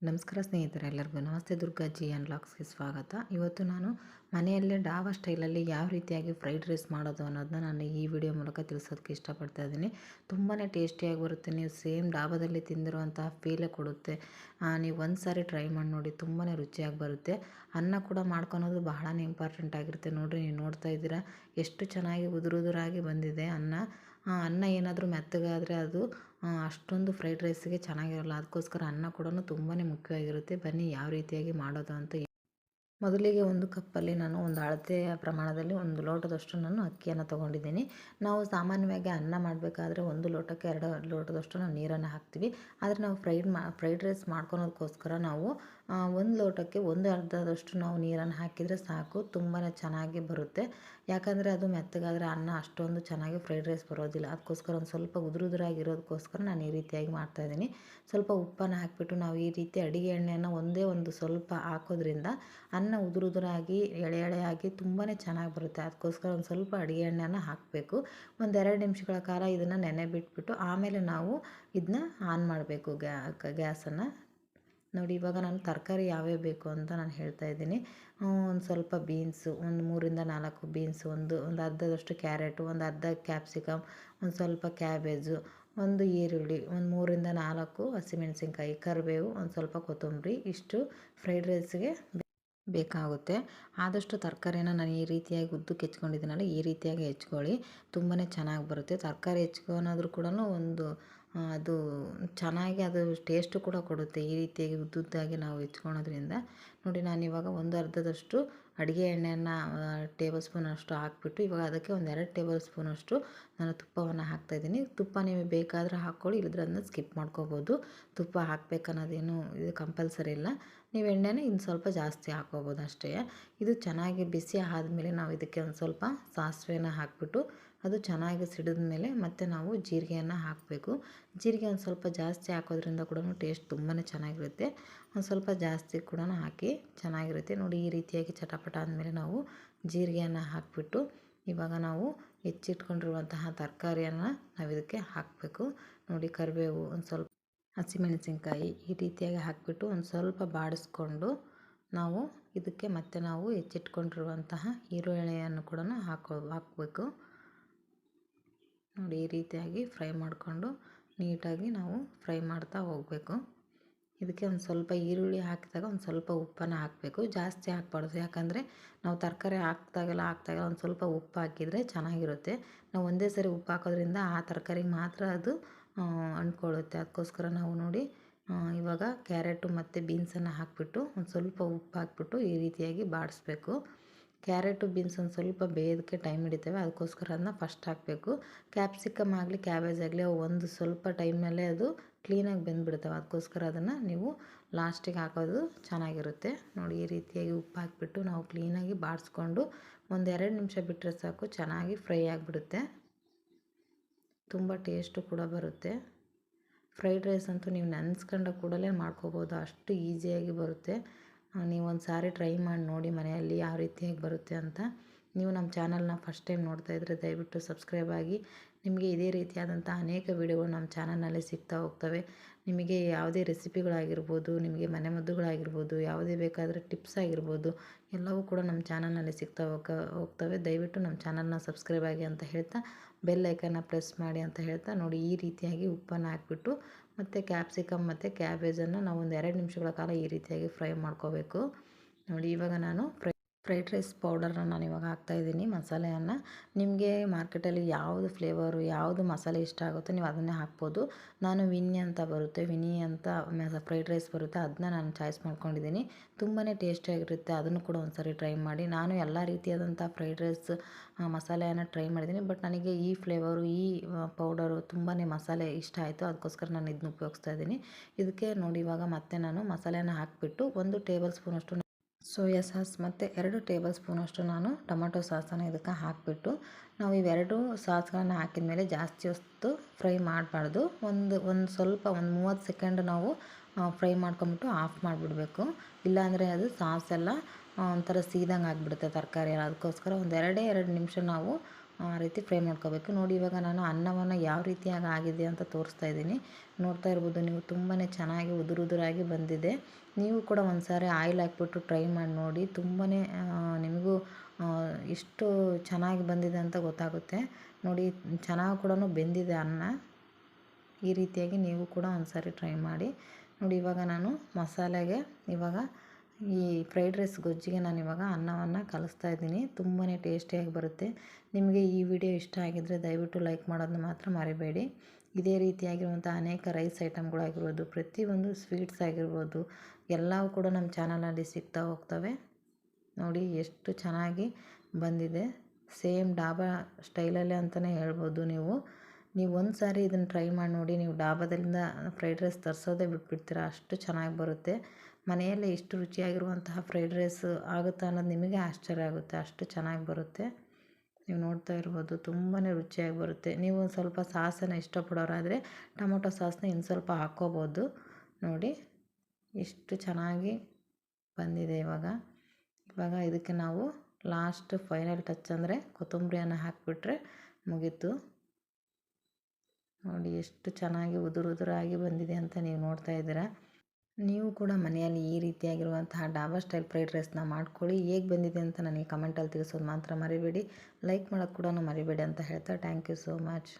ನಮಸ್ಕಾರ ಸ್ನೇಹಿತರೆ, ಎಲ್ಲರಿಗೂ ನಮಸ್ತೆ. ದುರ್ಗಾಜಿ ಅನ್ಲಾಕ್ಸ್ಗೆ ಸ್ವಾಗತ. ಇವತ್ತು ನಾನು ಮನೆಯಲ್ಲೇ ಡಾಬಾ ಸ್ಟೈಲಲ್ಲಿ ಯಾವ ರೀತಿಯಾಗಿ ಫ್ರೈಡ್ ರೈಸ್ ಮಾಡೋದು ಅನ್ನೋದನ್ನ ನಾನು ಈ ವಿಡಿಯೋ ಮೂಲಕ ತಿಳಿಸೋದಕ್ಕೆ ಇಷ್ಟಪಡ್ತಾ ಇದ್ದೀನಿ. ತುಂಬಾ ಟೇಸ್ಟಿಯಾಗಿ ಬರುತ್ತೆ. ನೀವು ಸೇಮ್ ಡಾಬಾದಲ್ಲಿ ತಿಂದಿರುವಂತಹ ಫೀಲೇ ಕೊಡುತ್ತೆ. ನೀವು ಒಂದು ಸಾರಿ ಟ್ರೈ ಮಾಡಿ ನೋಡಿ, ತುಂಬಾ ರುಚಿಯಾಗಿ ಬರುತ್ತೆ. ಅನ್ನ ಕೂಡ ಮಾಡ್ಕೊಳೋದು ಬಹಳನೇ ಇಂಪಾರ್ಟೆಂಟ್ ಆಗಿರುತ್ತೆ. ನೋಡಿರಿ, ನೀವು ನೋಡ್ತಾ ಇದ್ದೀರಾ ಎಷ್ಟು ಚೆನ್ನಾಗಿ ಉದುರಾಗಿ ಬಂದಿದೆ ಅನ್ನ. ಅನ್ನ ಏನಾದರೂ ಮೆತ್ತಗಾದರೆ ಅದು ಅಷ್ಟೊಂದು ಫ್ರೈಡ್ ರೈಸಿಗೆ ಚೆನ್ನಾಗಿರಲ್ಲ. ಅದಕ್ಕೋಸ್ಕರ ಅನ್ನ ಕೂಡ ತುಂಬಾ ಮುಖ್ಯವಾಗಿರುತ್ತೆ. ಬನ್ನಿ ಯಾವ ರೀತಿಯಾಗಿ ಮಾಡೋದು ಅಂತ. ಮೊದಲಿಗೆ ಒಂದು ಕಪ್ಪಲ್ಲಿ ನಾನು ಒಂದು ಅಳತೆಯ ಪ್ರಮಾಣದಲ್ಲಿ ಒಂದು ಲೋಟದಷ್ಟು ನಾನು ಅಕ್ಕಿಯನ್ನು ತೊಗೊಂಡಿದ್ದೀನಿ. ನಾವು ಸಾಮಾನ್ಯವಾಗಿ ಅನ್ನ ಮಾಡಬೇಕಾದ್ರೆ ಒಂದು ಲೋಟಕ್ಕೆ 2 ಲೋಟದಷ್ಟು ನಾವು ನೀರನ್ನು ಹಾಕ್ತೀವಿ. ಆದರೆ ನಾವು ಫ್ರೈಡ್ ರೈಸ್ ಮಾಡ್ಕೊಳೋದಕ್ಕೋಸ್ಕರ ನಾವು ಒಂದು ಲೋಟಕ್ಕೆ ಒಂದು ಅರ್ಧದಷ್ಟು ನಾವು ನೀರನ್ನು ಹಾಕಿದರೆ ಸಾಕು, ತುಂಬಾ ಚೆನ್ನಾಗಿ ಬರುತ್ತೆ. ಯಾಕಂದರೆ ಅದು ಮೆತ್ತಗಾದರೆ ಅನ್ನ ಅಷ್ಟೊಂದು ಚೆನ್ನಾಗಿ ಫ್ರೈಡ್ ರೈಸ್ ಬರೋದಿಲ್ಲ. ಅದಕ್ಕೋಸ್ಕರ ಒಂದು ಸ್ವಲ್ಪ ಉದುರಾಗಿರೋದಕ್ಕೋಸ್ಕರ ನಾನು ಈ ರೀತಿಯಾಗಿ ಮಾಡ್ತಾಯಿದ್ದೀನಿ. ಸ್ವಲ್ಪ ಉಪ್ಪನ್ನು ಹಾಕಿಬಿಟ್ಟು ನಾವು ಈ ರೀತಿ ಅಡಿಗೆ ಎಣ್ಣೆಯನ್ನು ಒಂದೇ ಒಂದು ಸ್ವಲ್ಪ ಹಾಕೋದ್ರಿಂದ ಅನ್ನ ಉದುರಾಗಿ ಎಳೆಯಾಗಿ ತುಂಬಾ ಚೆನ್ನಾಗಿ ಬರುತ್ತೆ. ಅದಕ್ಕೋಸ್ಕರ ಒಂದು ಸ್ವಲ್ಪ ಅಡಿಗೆ ಎಣ್ಣೆಯನ್ನು ಹಾಕಬೇಕು. ಒಂದು 2 ನಿಮಿಷಗಳ ಕಾಲ ಇದನ್ನು ನೆನೆ ಬಿಟ್ಬಿಟ್ಟು ಆಮೇಲೆ ನಾವು ಇದನ್ನ ಆನ್ ಮಾಡಬೇಕು ಗ್ಯಾಸನ್ನು. ನೋಡಿ, ಇವಾಗ ನಾನು ತರಕಾರಿ ಯಾವ್ಯಾವ ಬೇಕು ಅಂತ ನಾನು ಹೇಳ್ತಾ ಇದ್ದೀನಿ. ಒಂದು ಸ್ವಲ್ಪ ಬೀನ್ಸು, ಒಂದು 3ರಿಂದ 4 ಬೀನ್ಸು, ಒಂದು ಅರ್ಧದಷ್ಟು ಕ್ಯಾರೆಟು, ಒಂದು ಅರ್ಧ ಕ್ಯಾಪ್ಸಿಕಮ್, ಒಂದು ಸ್ವಲ್ಪ ಕ್ಯಾಬೇಜು, ಒಂದು ಈರುಳ್ಳಿ, ಒಂದು 3ರಿಂದ 4 ಹಸಿಮೆಣಸಿನ್ಕಾಯಿ, ಕರಿಬೇವು, ಒಂದು ಸ್ವಲ್ಪ ಕೊತ್ತಂಬರಿ, ಇಷ್ಟು ಫ್ರೈಡ್ ರೈಸ್ಗೆ ಬೇಕಾಗುತ್ತೆ. ಆದಷ್ಟು ತರಕಾರಿನ ನಾನು ಈ ರೀತಿಯಾಗಿ ಉದ್ದಕ್ಕೆ ಹೆಚ್ಕೊಂಡಿದ್ದೀನಲ್ಲ, ಈ ರೀತಿಯಾಗಿ ಹೆಚ್ಕೊಳ್ಳಿ, ತುಂಬಾ ಚೆನ್ನಾಗಿ ಬರುತ್ತೆ. ತರಕಾರಿ ಹೆಚ್ಕೊಳೋದ್ರೂ ಕೂಡ ಒಂದು ಅದು ಚೆನ್ನಾಗಿ ಅದು ಟೇಸ್ಟು ಕೂಡ ಕೊಡುತ್ತೆ. ಈ ರೀತಿಯಾಗಿ ಉದ್ದುದ್ದಾಗಿ ನಾವು ಹೆಚ್ಕೊಳೋದ್ರಿಂದ. ನೋಡಿ, ನಾನಿವಾಗ ಒಂದು ಅರ್ಧದಷ್ಟು ಅಡುಗೆ ಎಣ್ಣೆಯನ್ನು ಟೇಬಲ್ ಸ್ಪೂನಷ್ಟು ಹಾಕಿಬಿಟ್ಟು ಇವಾಗ ಅದಕ್ಕೆ ಒಂದು 2 ಟೇಬಲ್ ಸ್ಪೂನಷ್ಟು ನಾನು ತುಪ್ಪವನ್ನು ಹಾಕ್ತಾಯಿದ್ದೀನಿ. ತುಪ್ಪ ನೀವು ಬೇಕಾದರೆ ಹಾಕ್ಕೊಳ್ಳಿ, ಇಲ್ಲದ್ರೆ ಅದನ್ನ ಸ್ಕಿಪ್ ಮಾಡ್ಕೋಬೋದು. ತುಪ್ಪ ಹಾಕಬೇಕನ್ನೋದೇನು ಇದು ಕಂಪಲ್ಸರಿ ಇಲ್ಲ. ನೀವು ಎಣ್ಣೆನ ಇನ್ನು ಸ್ವಲ್ಪ ಜಾಸ್ತಿ ಹಾಕ್ಕೋಬೋದು ಅಷ್ಟೇ. ಇದು ಚೆನ್ನಾಗಿ ಬಿಸಿ ಆದಮೇಲೆ ನಾವು ಇದಕ್ಕೆ ಒಂದು ಸ್ವಲ್ಪ ಸಾಸಿವೆನ ಹಾಕಿಬಿಟ್ಟು ಅದು ಚೆನ್ನಾಗಿ ಸಿಡಿದ ಮೇಲೆ ಮತ್ತೆ ನಾವು ಜೀರಿಗೆಯನ್ನು ಹಾಕಬೇಕು. ಜೀರಿಗೆ ಒಂದು ಸ್ವಲ್ಪ ಜಾಸ್ತಿ ಹಾಕೋದ್ರಿಂದ ಕೂಡ ಟೇಸ್ಟ್ ತುಂಬಾ ಚೆನ್ನಾಗಿರುತ್ತೆ. ಒಂದು ಸ್ವಲ್ಪ ಜಾಸ್ತಿ ಕೂಡ ಹಾಕಿ ಚೆನ್ನಾಗಿರುತ್ತೆ. ನೋಡಿ, ಈ ರೀತಿಯಾಗಿ ಚಟಪಟ ಆದಮೇಲೆ ನಾವು ಜೀರಿಗೆಯನ್ನು ಹಾಕಿಬಿಟ್ಟು ಇವಾಗ ನಾವು ಹೆಚ್ಚಿಟ್ಕೊಂಡಿರುವಂತಹ ತರಕಾರಿಯನ್ನು ನಾವು ಇದಕ್ಕೆ ಹಾಕಬೇಕು. ನೋಡಿ, ಕರಿಬೇವು, ಒಂದು ಸ್ವಲ್ಪ ಹಸಿಮೆಣಸಿನ್ಕಾಯಿ ಈ ರೀತಿಯಾಗಿ ಹಾಕಿಬಿಟ್ಟು ಒಂದು ಸ್ವಲ್ಪ ಬಾಡಿಸ್ಕೊಂಡು ನಾವು ಇದಕ್ಕೆ ಮತ್ತೆ ನಾವು ಹೆಚ್ಚಿಟ್ಕೊಂಡಿರುವಂತಹ ಈರುಳ್ಳಿಯನ್ನು ಕೂಡ ಹಾಕಬೇಕು. ನೋಡಿ, ಈ ರೀತಿಯಾಗಿ ಫ್ರೈ ಮಾಡಿಕೊಂಡು ನೀಟಾಗಿ ನಾವು ಫ್ರೈ ಮಾಡ್ತಾ ಹೋಗಬೇಕು. ಇದಕ್ಕೆ ಒಂದು ಸ್ವಲ್ಪ ಈರುಳ್ಳಿ ಹಾಕಿದಾಗ ಒಂದು ಸ್ವಲ್ಪ ಉಪ್ಪನ್ನು ಹಾಕಬೇಕು, ಜಾಸ್ತಿ ಹಾಕಬಾರ್ದು. ಯಾಕಂದರೆ ನಾವು ತರಕಾರಿ ಹಾಕ್ದಾಗೆಲ್ಲ ಒಂದು ಸ್ವಲ್ಪ ಉಪ್ಪು ಹಾಕಿದರೆ ಚೆನ್ನಾಗಿರುತ್ತೆ. ನಾವು ಒಂದೇ ಸರಿ ಉಪ್ಪು ಹಾಕೋದ್ರಿಂದ ಆ ತರಕಾರಿಗೆ ಮಾತ್ರ ಅದು ಅಂಟ್ಕೊಳ್ಳುತ್ತೆ. ಅದಕ್ಕೋಸ್ಕರ ನಾವು ನೋಡಿ ಇವಾಗ ಕ್ಯಾರೆಟು ಮತ್ತು ಬೀನ್ಸನ್ನು ಹಾಕಿಬಿಟ್ಟು ಒಂದು ಸ್ವಲ್ಪ ಉಪ್ಪು ಹಾಕಿಬಿಟ್ಟು ಈ ರೀತಿಯಾಗಿ ಬಾಡಿಸ್ಬೇಕು. ಕ್ಯಾರೆಟು ಬೀನ್ಸ್ ಒಂದು ಸ್ವಲ್ಪ ಬೇಯೋದಕ್ಕೆ ಟೈಮ್ ಹಿಡಿತವೆ, ಅದಕ್ಕೋಸ್ಕರ ಅದನ್ನ ಫಸ್ಟ್ ಹಾಕಬೇಕು. ಕ್ಯಾಪ್ಸಿಕಮ್ ಆಗಲಿ ಕ್ಯಾಬೇಜ್ ಆಗಲಿ ಒಂದು ಸ್ವಲ್ಪ ಟೈಮ್ನಲ್ಲೇ ಅದು ಕ್ಲೀನಾಗಿ ಬೆಂದ್ಬಿಡ್ತವೆ. ಅದಕ್ಕೋಸ್ಕರ ಅದನ್ನು ನೀವು ಲಾಸ್ಟಿಗೆ ಹಾಕೋದು ಚೆನ್ನಾಗಿರುತ್ತೆ. ನೋಡಿ, ಈ ರೀತಿಯಾಗಿ ಉಪ್ಪು ಹಾಕಿಬಿಟ್ಟು ನಾವು ಕ್ಲೀನಾಗಿ ಬಾಡಿಸ್ಕೊಂಡು ಒಂದು 2 ನಿಮಿಷ ಬಿಟ್ಟರೆ ಸಾಕು, ಚೆನ್ನಾಗಿ ಫ್ರೈ ಆಗಿಬಿಡುತ್ತೆ. ತುಂಬ ಟೇಸ್ಟು ಕೂಡ ಬರುತ್ತೆ. ಫ್ರೈಡ್ ರೈಸ್ ಅಂತೂ ನೀವು ನೆನೆಸ್ಕೊಂಡ ಕೂಡಲೇ ಮಾಡ್ಕೋಬೋದು, ಅಷ್ಟು ಈಸಿಯಾಗಿ ಬರುತ್ತೆ. ನೀವು ಒಂದು ಸಾರಿ ಟ್ರೈ ಮಾಡಿ ನೋಡಿ ಮನೆಯಲ್ಲಿ ಯಾವ ರೀತಿಯಾಗಿ ಬರುತ್ತೆ ಅಂತ. ನೀವು ನಮ್ಮ ಚಾನಲ್ನ ಫಸ್ಟ್ ಟೈಮ್ ನೋಡ್ತಾ ಇದ್ದರೆ ದಯವಿಟ್ಟು ಸಬ್ಸ್ಕ್ರೈಬ್ ಆಗಿ. ನಿಮಗೆ ಇದೇ ರೀತಿಯಾದಂಥ ಅನೇಕ ವಿಡಿಯೋಗಳು ನಮ್ಮ ಚಾನಲ್ನಲ್ಲಿ ಸಿಗ್ತಾ ಹೋಗ್ತವೆ. ನಿಮಗೆ ಯಾವುದೇ ರೆಸಿಪಿಗಳಾಗಿರ್ಬೋದು, ನಿಮಗೆ ಮನೆಮದ್ದುಗಳಾಗಿರ್ಬೋದು, ಯಾವುದೇ ಬೇಕಾದರೆ ಟಿಪ್ಸ್ ಆಗಿರ್ಬೋದು, ಎಲ್ಲವೂ ಕೂಡ ನಮ್ಮ ಚಾನಲ್ನಲ್ಲಿ ಸಿಗ್ತಾ ಹೋಗ್ತವೆ. ದಯವಿಟ್ಟು ನಮ್ಮ ಚಾನಲ್ನ ಸಬ್ಸ್ಕ್ರೈಬ್ ಆಗಿ ಅಂತ ಹೇಳ್ತಾ ಬೆಲ್ ಐಕನ್ನ ಪ್ರೆಸ್ ಮಾಡಿ ಅಂತ ಹೇಳ್ತಾ, ನೋಡಿ ಈ ರೀತಿಯಾಗಿ ಉಪ್ಪನ್ನು ಹಾಕಿಬಿಟ್ಟು ಮತ್ತು ಕ್ಯಾಪ್ಸಿಕಮ್ ಮತ್ತು ಕ್ಯಾಬೇಜನ್ನು ನಾವು ಒಂದು 2 ನಿಮಿಷಗಳ ಕಾಲ ಈ ರೀತಿಯಾಗಿ ಫ್ರೈ ಮಾಡ್ಕೋಬೇಕು. ನೋಡಿ, ಇವಾಗ ನಾನು ಫ್ರೈಡ್ ರೈಸ್ ಪೌಡರ್ನ ನಾನು ಇವಾಗ ಹಾಕ್ತಾಯಿದ್ದೀನಿ, ಮಸಾಲೆಯನ್ನು. ನಿಮಗೆ ಮಾರ್ಕೆಟಲ್ಲಿ ಯಾವುದು ಫ್ಲೇವರು, ಯಾವುದು ಮಸಾಲೆ ಇಷ್ಟ ಆಗುತ್ತೋ ನೀವು ಅದನ್ನೇ ಹಾಕ್ಬೋದು. ನಾನು ವಿನಿ ಅಂತ ಬರುತ್ತೆ, ವಿನಿ ಅಂತ ಫ್ರೈಡ್ ರೈಸ್ ಬರುತ್ತೆ, ಅದನ್ನ ನಾನು ಚಾಯ್ಸ್ ಮಾಡ್ಕೊಂಡಿದ್ದೀನಿ. ತುಂಬಾ ಟೇಸ್ಟಿಯಾಗಿರುತ್ತೆ. ಅದನ್ನು ಕೂಡ ಒಂದು ಸಾರಿ ಟ್ರೈ ಮಾಡಿ. ನಾನು ಎಲ್ಲ ರೀತಿಯಾದಂಥ ಫ್ರೈಡ್ ರೈಸ್ ಮಸಾಲೆಯನ್ನು ಟ್ರೈ ಮಾಡಿದ್ದೀನಿ, ಬಟ್ ನನಗೆ ಈ ಫ್ಲೇವರು, ಈ ಪೌಡರು ತುಂಬಾ ಮಸಾಲೆ ಇಷ್ಟ ಆಯಿತು. ಅದಕ್ಕೋಸ್ಕರ ನಾನು ಇದನ್ನ ಉಪಯೋಗಿಸ್ತಾ ಇದ್ದೀನಿ. ಇದಕ್ಕೆ ನೋಡಿ, ಇವಾಗ ಮತ್ತೆ ನಾನು ಮಸಾಲೆನ ಹಾಕಿಬಿಟ್ಟು 1 ಟೇಬಲ್ ಸ್ಪೂನಷ್ಟು ಸೋಯಾ ಸಾಸ್ ಮತ್ತು 2 ಟೇಬಲ್ ಸ್ಪೂನಷ್ಟು ನಾನು ಟೊಮೆಟೊ ಸಾಸನ್ನು ಇದಕ್ಕೆ ಹಾಕಿಬಿಟ್ಟು ನಾವು ಇವೆರಡು ಸಾಸ್ಗಳನ್ನು ಹಾಕಿದ ಮೇಲೆ ಜಾಸ್ತಿ ಹೊತ್ತು ಫ್ರೈ ಮಾಡಬಾರ್ದು. ಒಂದು ಸ್ವಲ್ಪ 30 ಸೆಕೆಂಡ್ ನಾವು ಫ್ರೈ ಮಾಡ್ಕೊಂಬಿಟ್ಟು ಆಫ್ ಮಾಡಿಬಿಡ್ಬೇಕು. ಇಲ್ಲಾಂದರೆ ಅದು ಸಾಸ್ ಎಲ್ಲ ಒಂಥರ ಸೀದಂಗೆ ಆಗಿಬಿಡುತ್ತೆ ತರಕಾರಿ ಎಲ್ಲ. ಅದಕ್ಕೋಸ್ಕರ ಒಂದು 2 ನಿಮಿಷ ನಾವು ಆ ರೀತಿ ಫ್ರೈ ಮಾಡ್ಕೋಬೇಕು. ನೋಡಿ ಇವಾಗ ನಾನು ಅನ್ನವನ್ನು ಯಾವ ರೀತಿಯಾಗಿ ಆಗಿದೆ ಅಂತ ತೋರಿಸ್ತಾ ಇದ್ದೀನಿ. ನೋಡ್ತಾ ಇರ್ಬೋದು ನೀವು, ತುಂಬಾ ಚೆನ್ನಾಗಿ ಉದುರಾಗಿ ಬಂದಿದೆ. ನೀವು ಕೂಡ ಒಂದು ಸಾರಿ ಆಯಿಲ್ ಹಾಕ್ಬಿಟ್ಟು ಟ್ರೈ ಮಾಡಿ ನೋಡಿ. ತುಂಬಾ ನಿಮಗೂ ಎಷ್ಟು ಚೆನ್ನಾಗಿ ಬಂದಿದೆ ಅಂತ ಗೊತ್ತಾಗುತ್ತೆ. ನೋಡಿ ಚೆನ್ನಾಗಿ ಕೂಡ ಬೆಂದಿದೆ ಅನ್ನ. ಈ ರೀತಿಯಾಗಿ ನೀವು ಕೂಡ ಒಂದು ಸಾರಿ ಟ್ರೈ ಮಾಡಿ ನೋಡಿ. ಇವಾಗ ನಾನು ಮಸಾಲೆಗೆ ಇವಾಗ ಈ ಫ್ರೈಡ್ ರೈಸ್ ಗೊಜ್ಜಿಗೆ ನಾನು ಇವಾಗ ಅನ್ನವನ್ನು ಕಲಿಸ್ತಾ ಇದ್ದೀನಿ. ತುಂಬಾ ಟೇಸ್ಟಿಯಾಗಿ ಬರುತ್ತೆ. ನಿಮಗೆ ಈ ವಿಡಿಯೋ ಇಷ್ಟ ಆಗಿದ್ದರೆ ದಯವಿಟ್ಟು ಲೈಕ್ ಮಾಡೋದನ್ನ ಮಾತ್ರ ಮರಿಬೇಡಿ. ಇದೇ ರೀತಿಯಾಗಿರುವಂಥ ಅನೇಕ ರೈಸ್ ಐಟಮ್ಗಳಾಗಿರ್ಬೋದು, ಪ್ರತಿಯೊಂದು ಸ್ವೀಟ್ಸ್ ಆಗಿರ್ಬೋದು, ಎಲ್ಲವೂ ಕೂಡ ನಮ್ಮ ಚಾನಲಲ್ಲಿ ಸಿಗ್ತಾ ಹೋಗ್ತವೆ. ನೋಡಿ ಎಷ್ಟು ಚೆನ್ನಾಗಿ ಬಂದಿದೆ. ಸೇಮ್ ಡಾಬಾ ಸ್ಟೈಲಲ್ಲೇ ಅಂತಲೇ ಹೇಳ್ಬೋದು. ನೀವು ಒಂದು ಸಾರಿ ಇದನ್ನು ಟ್ರೈ ಮಾಡಿ ನೋಡಿ. ನೀವು ಡಾಬಾದಿಂದ ಫ್ರೈಡ್ ರೈಸ್ ತರಿಸೋದೇ ಬಿಟ್ಬಿಡ್ತೀರ, ಅಷ್ಟು ಚೆನ್ನಾಗಿ ಬರುತ್ತೆ. ಮನೆಯಲ್ಲೇ ಇಷ್ಟು ರುಚಿಯಾಗಿರುವಂತಹ ಫ್ರೈಡ್ ರೈಸ್ ಆಗುತ್ತಾ ಅನ್ನೋದು ನಿಮಗೆ ಆಶ್ಚರ್ಯ ಆಗುತ್ತೆ, ಅಷ್ಟು ಚೆನ್ನಾಗಿ ಬರುತ್ತೆ. ನೀವು ನೋಡ್ತಾ ಇರ್ಬೋದು, ತುಂಬಾ ರುಚಿಯಾಗಿ ಬರುತ್ತೆ. ನೀವು ಒಂದು ಸ್ವಲ್ಪ ಸಾಸನ್ನು ಇಷ್ಟಪಡೋರಾದರೆ ಟೊಮೊಟೊ ಸಾಸನ್ನ ಇನ್ನು ಸ್ವಲ್ಪ ಹಾಕ್ಕೋಬೋದು. ನೋಡಿ ಎಷ್ಟು ಚೆನ್ನಾಗಿ ಬಂದಿದೆ. ಇವಾಗ ಇದಕ್ಕೆ ನಾವು ಲಾಸ್ಟ್ ಫೈನಲ್ ಟಚ್ ಅಂದರೆ ಕೊತ್ತಂಬರಿಯನ್ನು ಹಾಕಿಬಿಟ್ರೆ ಮುಗೀತು. ನೋಡಿ ಎಷ್ಟು ಚೆನ್ನಾಗಿ ಉದುರಾಗಿ ಬಂದಿದೆ ಅಂತ ನೀವು ನೋಡ್ತಾ ಇದ್ದೀರಾ. ನೀವು ಕೂಡ ಮನೆಯಲ್ಲಿ ಈ ರೀತಿಯಾಗಿರುವಂತಹ ಡಾಬಾ ಸ್ಟೈಲ್ ಫ್ರೈಡ್ ರೈಸ್ನ ಮಾಡ್ಕೊಳ್ಳಿ. ಹೇಗೆ ಬಂದಿದೆ ಅಂತ ನನಗೆ ಕಮೆಂಟಲ್ಲಿ ತಿಳಿಸೋದು ಮಾತ್ರ ಮರಿಬೇಡಿ. ಲೈಕ್ ಮಾಡೋದು ಕೂಡ ಮರಿಬೇಡಿ ಅಂತ ಹೇಳ್ತಾ, ಥ್ಯಾಂಕ್ ಯು ಸೋ ಮಚ್.